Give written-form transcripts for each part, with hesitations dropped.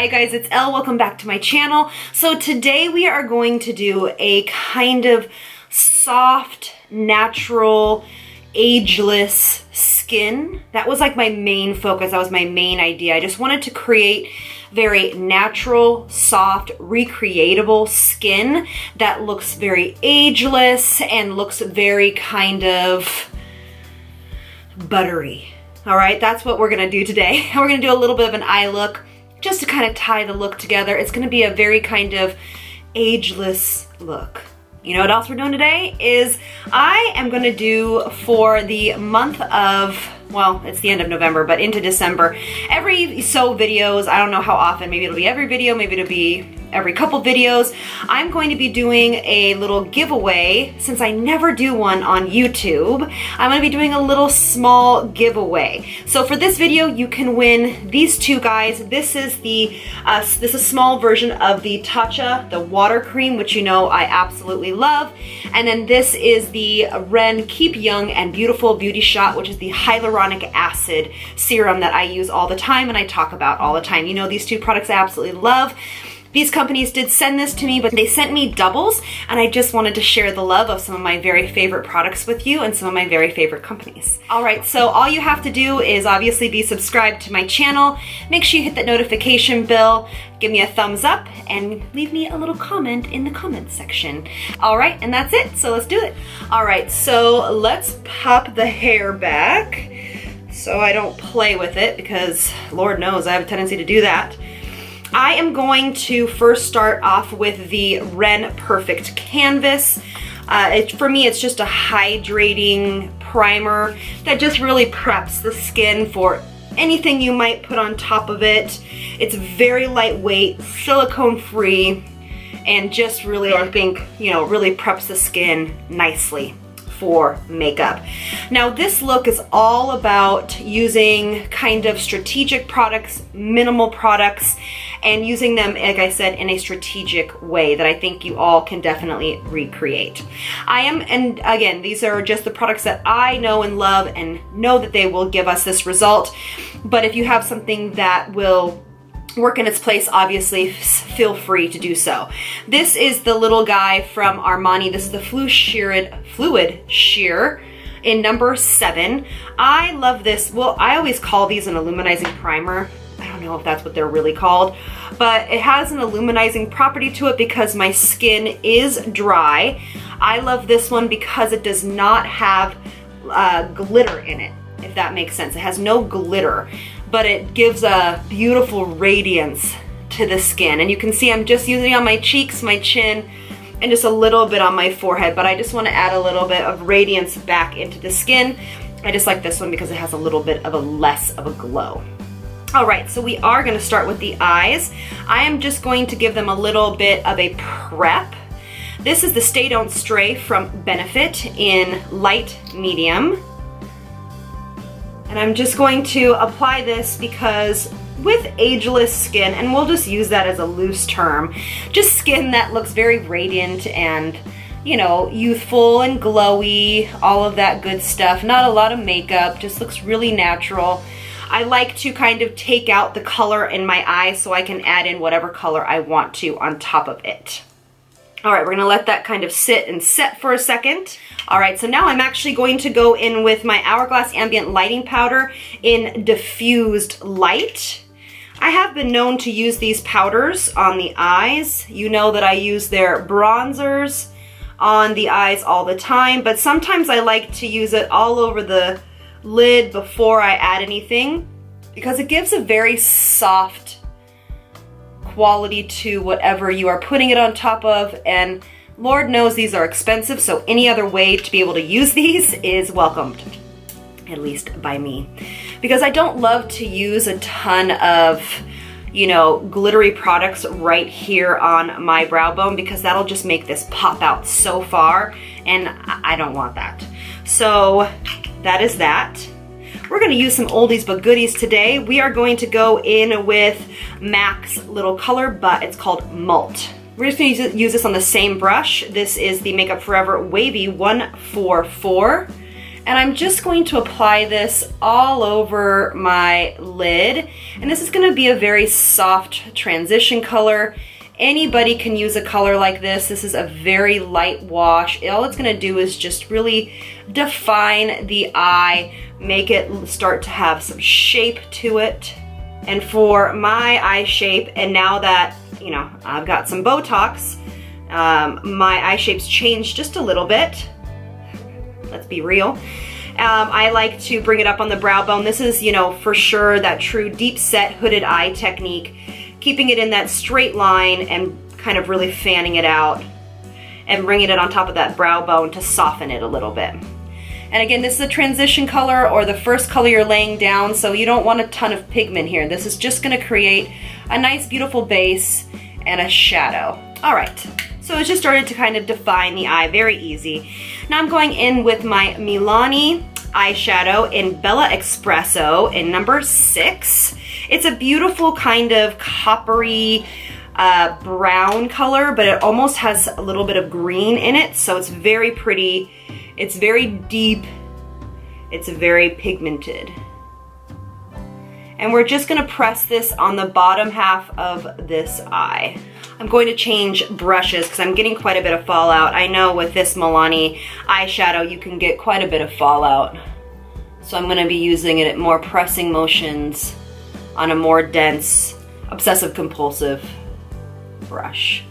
Hi guys, it's Elle. Welcome back to my channel. So today we are going to do a kind of soft, natural, ageless skin. That was like my main focus. That was my main idea. I just wanted to create very natural, soft, recreatable skin that looks very ageless and looks very kind of buttery. All right, that's what we're gonna do today. We're gonna do a little bit of an eye look just to kind of tie the look together. It's gonna be a very kind of ageless look. You know what else we're doing today is I am gonna do for the month of, well, it's the end of November, but into December, every so videos, I don't know how often, maybe it'll be every video, maybe it'll be every couple videos, I'm going to be doing a little giveaway. Since I never do one on YouTube, I'm gonna be doing a little small giveaway. So for this video, you can win these two guys. This is the this is a small version of the Tatcha, the water cream, which you know I absolutely love. And then this is the Ren Keep Young and Beautiful Beauty Shot, which is the hyaluronic acid serum that I use all the time and I talk about all the time. You know, these two products I absolutely love. These companies did send this to me, but they sent me doubles, and I just wanted to share the love of some of my very favorite products with you and some of my very favorite companies. All right, so all you have to do is obviously be subscribed to my channel. Make sure you hit that notification bell, give me a thumbs up, and leave me a little comment in the comments section. All right, and that's it, so let's do it. All right, so let's pop the hair back so I don't play with it, because Lord knows I have a tendency to do that. I am going to first start off with the Ren Perfect Canvas. For me, it's just a hydrating primer that just really preps the skin for anything you might put on top of it. It's very lightweight, silicone free, and just really, I think, you know, really preps the skin nicely for makeup. Now this look is all about using kind of strategic products, minimal products, and using them, like I said, in a strategic way that I think you all can definitely recreate. And again, these are just the products that I know and love and know that they will give us this result. But if you have something that will work in its place, obviously feel free to do so. This is the little guy from Armani. This is the Fluid Sheer in number 7. I love this. Well, I always call these an illuminizing primer. I don't know if that's what they're really called, but it has an illuminizing property to it because my skin is dry. I love this one because it does not have glitter in it, if that makes sense. It has no glitter, but it gives a beautiful radiance to the skin. And you can see I'm just using it on my cheeks, my chin, and just a little bit on my forehead, but I just want to add a little bit of radiance back into the skin. I just like this one because it has a little bit of a less of a glow. All right, so we are gonna start with the eyes. I am just going to give them a little bit of a prep. This is the Stay Don't Stray from Benefit in light medium. And I'm just going to apply this because with ageless skin, and we'll just use that as a loose term, just skin that looks very radiant and, you know, youthful and glowy, all of that good stuff. Not a lot of makeup, just looks really natural. I like to kind of take out the color in my eyes so I can add in whatever color I want to on top of it. All right, we're gonna let that kind of sit and set for a second. All right, so now I'm actually going to go in with my Hourglass Ambient Lighting Powder in Diffused Light. I have been known to use these powders on the eyes. You know that I use their bronzers on the eyes all the time, but sometimes I like to use it all over the lid before I add anything because it gives a very soft quality to whatever you are putting it on top of, and Lord knows these are expensive, so any other way to be able to use these is welcomed, at least by me. Because I don't love to use a ton of, you know, glittery products right here on my brow bone because that'll just make this pop out so far, and I don't want that. So that is that. We're gonna use some oldies but goodies today. We are going to go in with MAC's little color, but it's called Mult. We're just gonna use this on the same brush. This is the Makeup Forever Wavy 144. And I'm just going to apply this all over my lid. And this is gonna be a very soft transition color. Anybody can use a color like this. This is a very light wash. All it's gonna do is just really define the eye, make it start to have some shape to it. And for my eye shape, and now that, you know, I've got some Botox, my eye shape's changed just a little bit. Let's be real. I like to bring it up on the brow bone. This is, you know, for sure that true deep set hooded eye technique, keeping it in that straight line and kind of really fanning it out and bringing it on top of that brow bone to soften it a little bit. And again, this is a transition color or the first color you're laying down, so you don't want a ton of pigment here. This is just gonna create a nice, beautiful base and a shadow. All right, so it just started to kind of define the eye, very easy. Now I'm going in with my Milani eyeshadow in Bella Espresso in number 6. It's a beautiful kind of coppery brown color, but it almost has a little bit of green in it, so it's very pretty. It's very deep. It's very pigmented. And we're just gonna press this on the bottom half of this eye. I'm going to change brushes because I'm getting quite a bit of fallout. I know with this Milani eyeshadow you can get quite a bit of fallout. So I'm gonna be using it at more pressing motions on a more dense, obsessive compulsive brush.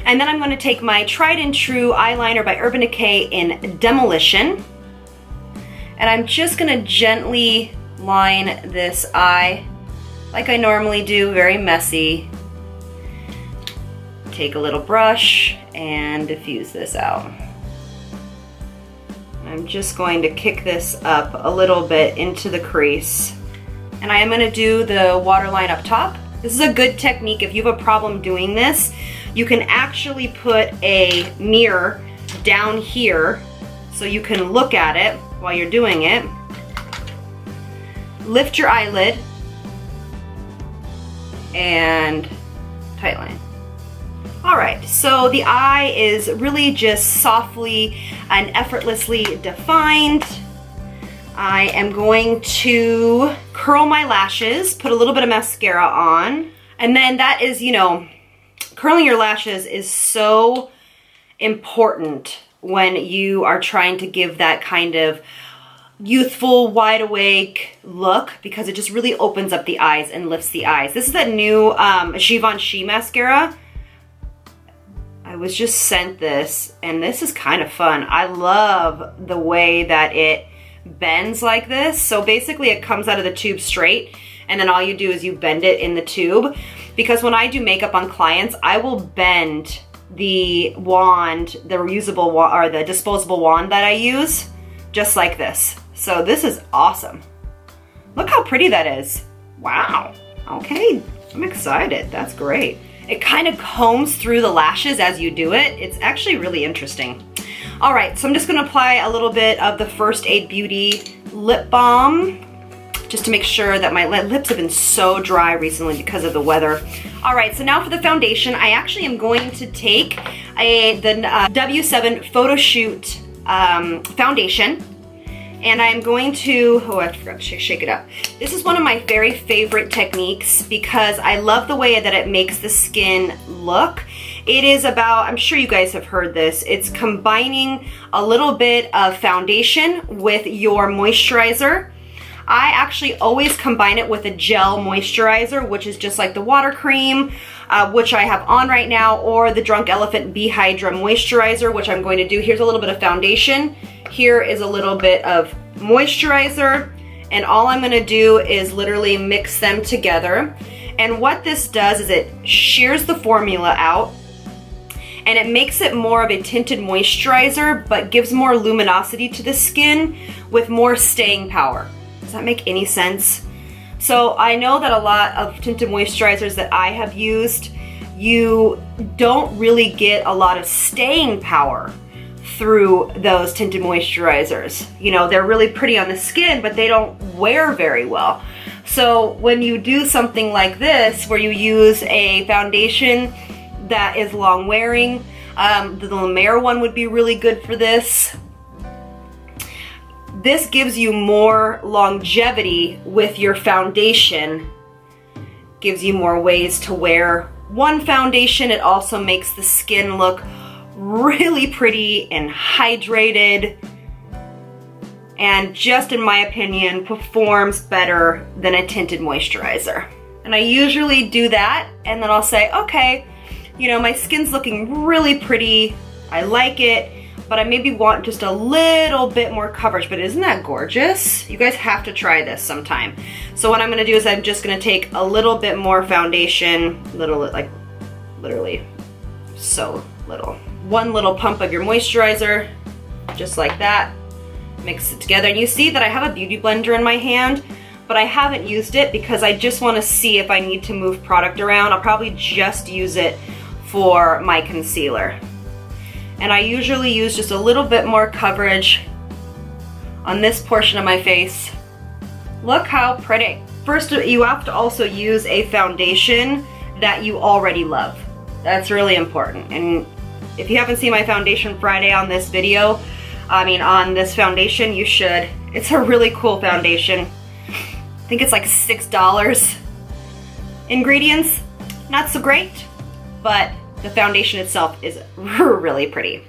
And then I'm gonna take my tried and true eyeliner by Urban Decay in Demolition. And I'm just gonna gently line this eye like I normally do, very messy. Take a little brush and diffuse this out. I'm just going to kick this up a little bit into the crease. And I am gonna do the waterline up top. This is a good technique. If you have a problem doing this, you can actually put a mirror down here so you can look at it while you're doing it. Lift your eyelid and tightline. All right, so the eye is really just softly and effortlessly defined. I am going to curl my lashes, put a little bit of mascara on, and then that is, you know, curling your lashes is so important when you are trying to give that kind of youthful, wide awake look, because it just really opens up the eyes and lifts the eyes. This is that new Givenchy mascara. I was just sent this, and this is kind of fun. I love the way that it bends like this. So basically it comes out of the tube straight, and then all you do is you bend it in the tube. Because when I do makeup on clients, I will bend the wand, the reusable wand, or the disposable wand that I use, just like this. So this is awesome. Look how pretty that is. Wow. Okay, I'm excited. That's great. It kind of combs through the lashes as you do it. It's actually really interesting. All right, so I'm just gonna apply a little bit of the First Aid Beauty lip balm just to make sure that my lips have been so dry recently because of the weather. All right, so now for the foundation, I actually am going to take the W7 Photo Shoot foundation. And I'm going to, oh, I forgot to shake it up. This is one of my very favorite techniques because I love the way that it makes the skin look. It is about, I'm sure you guys have heard this, it's combining a little bit of foundation with your moisturizer. I actually always combine it with a gel moisturizer, which is just like the water cream, which I have on right now, or the Drunk Elephant Bee Hydra moisturizer, which I'm going to do. Here's a little bit of foundation. Here is a little bit of moisturizer, and all I'm gonna do is literally mix them together. And what this does is it shears the formula out, and it makes it more of a tinted moisturizer, but gives more luminosity to the skin with more staying power. Does that make any sense? So I know that a lot of tinted moisturizers that I have used, you don't really get a lot of staying power through those tinted moisturizers. You know, they're really pretty on the skin, but they don't wear very well. So when you do something like this, where you use a foundation that is long wearing, the La Mer one would be really good for this. this gives you more longevity with your foundation. Gives you more ways to wear one foundation. It also makes the skin look really pretty and hydrated, and just in my opinion performs better than a tinted moisturizer. And I usually do that, and then I'll say, okay, you know, my skin's looking really pretty, I like it, but I maybe want just a little bit more coverage. But isn't that gorgeous? You guys have to try this sometime. So what I'm gonna do is I'm just gonna take a little bit more foundation, like literally so little. One little pump of your moisturizer, just like that. Mix it together. And you see that I have a beauty blender in my hand, but I haven't used it because I just wanna see if I need to move product around. I'll probably just use it for my concealer. And I usually use just a little bit more coverage on this portion of my face. Look how pretty. First, you have to also use a foundation that you already love. That's really important. And if you haven't seen my foundation Friday on this video, on this foundation, you should. It's a really cool foundation. I think it's like $6. Ingredients, not so great, but the foundation itself is really pretty.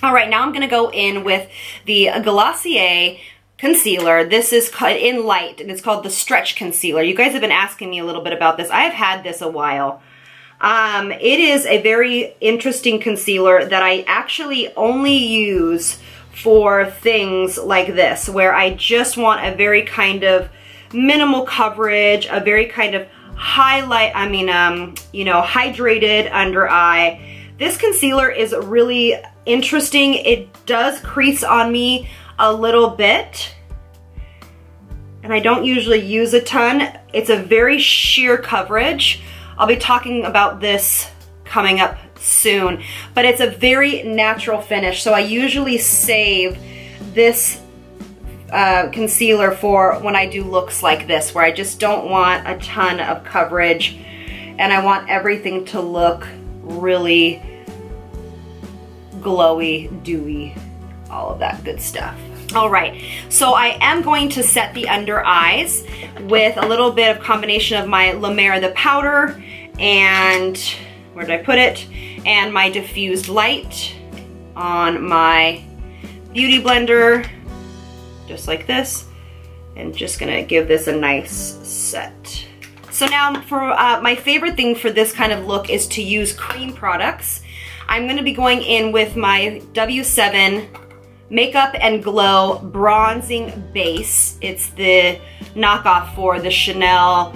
All right, now I'm gonna go in with the Glossier concealer. This is cut in light, and it's called the Stretch Concealer. You guys have been asking me a little bit about this. I've had this a while. It is a very interesting concealer that I actually only use for things like this, where I just want a very kind of minimal coverage, a very kind of hydrated under eye. This concealer is really interesting. It does crease on me a little bit, and I don't usually use a ton. It's a very sheer coverage. I'll be talking about this coming up soon, but it's a very natural finish. So I usually save this concealer for when I do looks like this, where I just don't want a ton of coverage and I want everything to look really glowy, dewy, all of that good stuff. All right, so I am going to set the under eyes with a little bit of combination of my La Mer the powder and, where did I put it? And my Diffused light on my beauty blender, just like this, and just gonna give this a nice set. So now for my favorite thing for this kind of look is to use cream products. I'm gonna be going in with my W7 Makeup and Glow Bronzing Base. It's the knockoff for the Chanel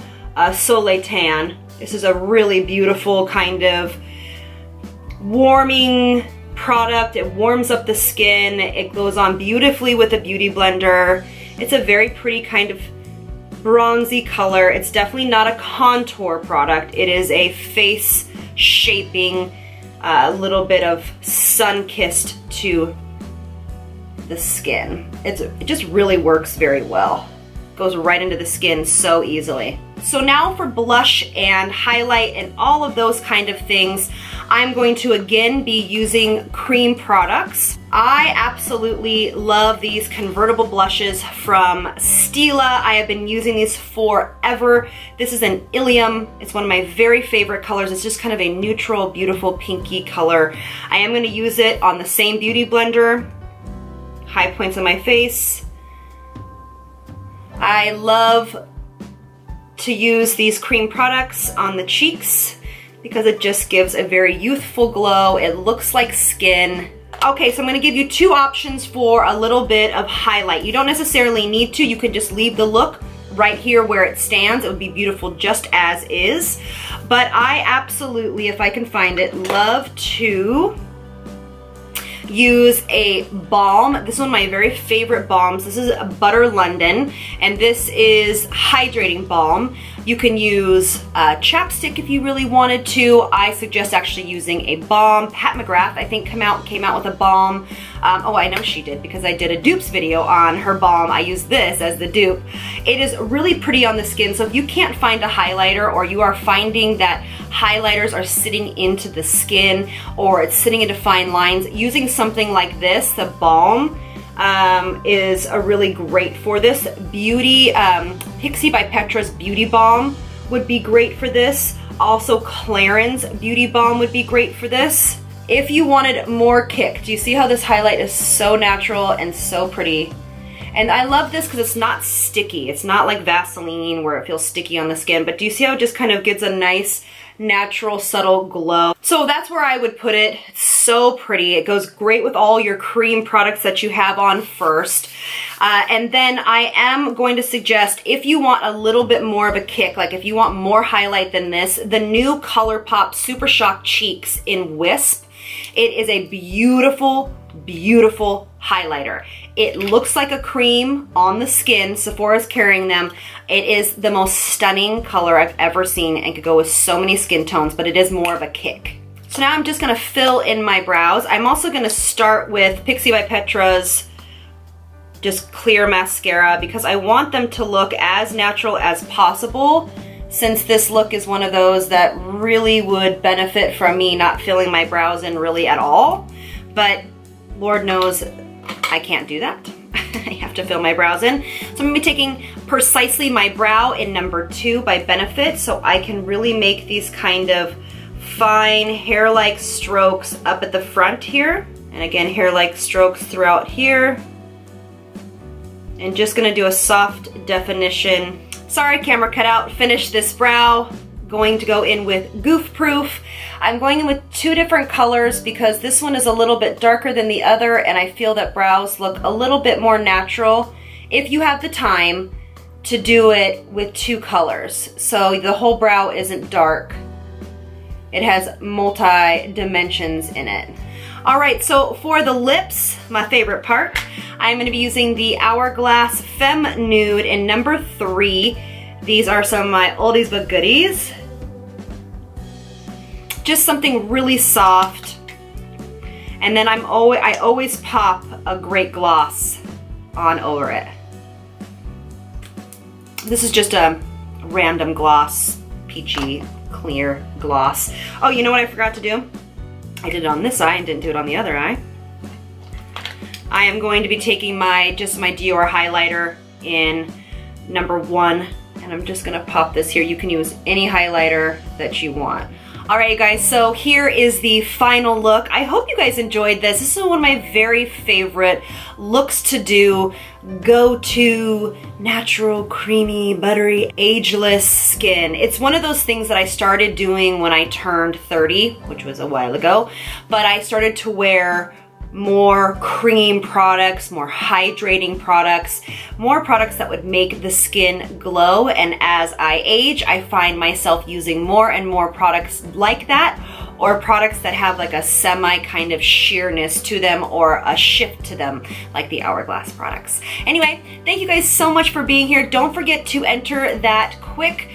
Soleil Tan. This is a really beautiful kind of warming product. It warms up the skin. It goes on beautifully with a beauty blender. It's a very pretty kind of bronzy color. It's definitely not a contour product. It is a face shaping, a little bit of sun-kissed to the skin. It just really works very well. Goes right into the skin so easily. So now for blush and highlight and all of those kind of things, I'm going to again be using cream products. I absolutely love these convertible blushes from Stila. I have been using these forever. This is an Ilium. It's one of my very favorite colors. It's just kind of a neutral, beautiful pinky color. I am going to use it on the same beauty blender. High points on my face. I love to use these cream products on the cheeks because it just gives a very youthful glow. It looks like skin. Okay, so I'm gonna give you two options for a little bit of highlight. You don't necessarily need to. You can just leave the look right here where it stands. It would be beautiful just as is. But I absolutely, if I can find it, love to use a balm. This is one of my very favorite balms. This is a Butter London, and this is hydrating balm. You can use a chapstick if you really wanted to. I suggest actually using a balm. Pat McGrath, I think, came out with a balm. Oh, I know she did because I did a dupes video on her balm. I used this as the dupe. It is really pretty on the skin, so if you can't find a highlighter, or you are finding that highlighters are sitting into the skin or it's sitting into fine lines, using something like this, the balm, is a really great for this. Pixie by Petra's Beauty Balm would be great for this. Also Clarins Beauty Balm would be great for this. If you wanted more kick, do you see how this highlight is so natural and so pretty? And I love this because it's not sticky. It's not like Vaseline where it feels sticky on the skin, but do you see how it just kind of gives a nice, natural, subtle glow? So that's where I would put it. It's so pretty. It goes great with all your cream products that you have on first. And then I am going to suggest, if you want a little bit more of a kick, like if you want more highlight than this, the new ColourPop Super Shock Cheeks in Wisp. It is a beautiful, beautiful highlighter. It looks like a cream on the skin. Sephora's carrying them. It is the most stunning color I've ever seen and could go with so many skin tones, but it is more of a kick. So now I'm just gonna fill in my brows. I'm also gonna start with Pixie by Petra's just clear mascara because I want them to look as natural as possible, since this look is one of those that really would benefit from me not filling my brows in really at all. But Lord knows I can't do that. I have to fill my brows in. So I'm gonna be taking Precisely My Brow in number 2 by Benefit, so I can really make these kind of fine hair-like strokes up at the front here. And again, hair-like strokes throughout here. And just gonna do a soft definition. Sorry, camera cut out. Finish this brow. Going to go in with Goof Proof. I'm going in with 2 different colors because this one is a little bit darker than the other, and I feel that brows look a little bit more natural if you have the time to do it with 2 colors. So the whole brow isn't dark. It has multi-dimensions in it. All right, so for the lips, my favorite part, I'm gonna be using the Hourglass Femme Nude in number 3. These are some of my oldies but goodies. Just something really soft. And then I always pop a great gloss on over it. This is just a random gloss, peachy, clear gloss. Oh, you know what I forgot to do? I did it on this eye and didn't do it on the other eye. I am going to be taking just my Dior highlighter in number 1, and I'm just gonna pop this here. You can use any highlighter that you want. All right, you guys, so here is the final look. I hope you guys enjoyed this. This is one of my very favorite looks to do. Go-to, natural, creamy, buttery, ageless skin. It's one of those things that I started doing when I turned 30, which was a while ago, but I started to wear more cream products, more hydrating products, more products that would make the skin glow. And as I age, I find myself using more and more products like that, or products that have like a semi kind of sheerness to them or a shift to them, like the Hourglass products. Anyway, thank you guys so much for being here. Don't forget to enter that quick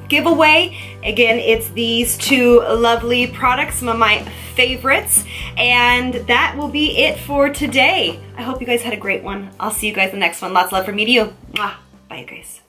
giveaway. Again, it's these 2 lovely products, some of my favorites, and that will be it for today. I hope you guys had a great one. I'll see you guys in the next one. Lots of love from me to you. Mwah. Bye, you guys.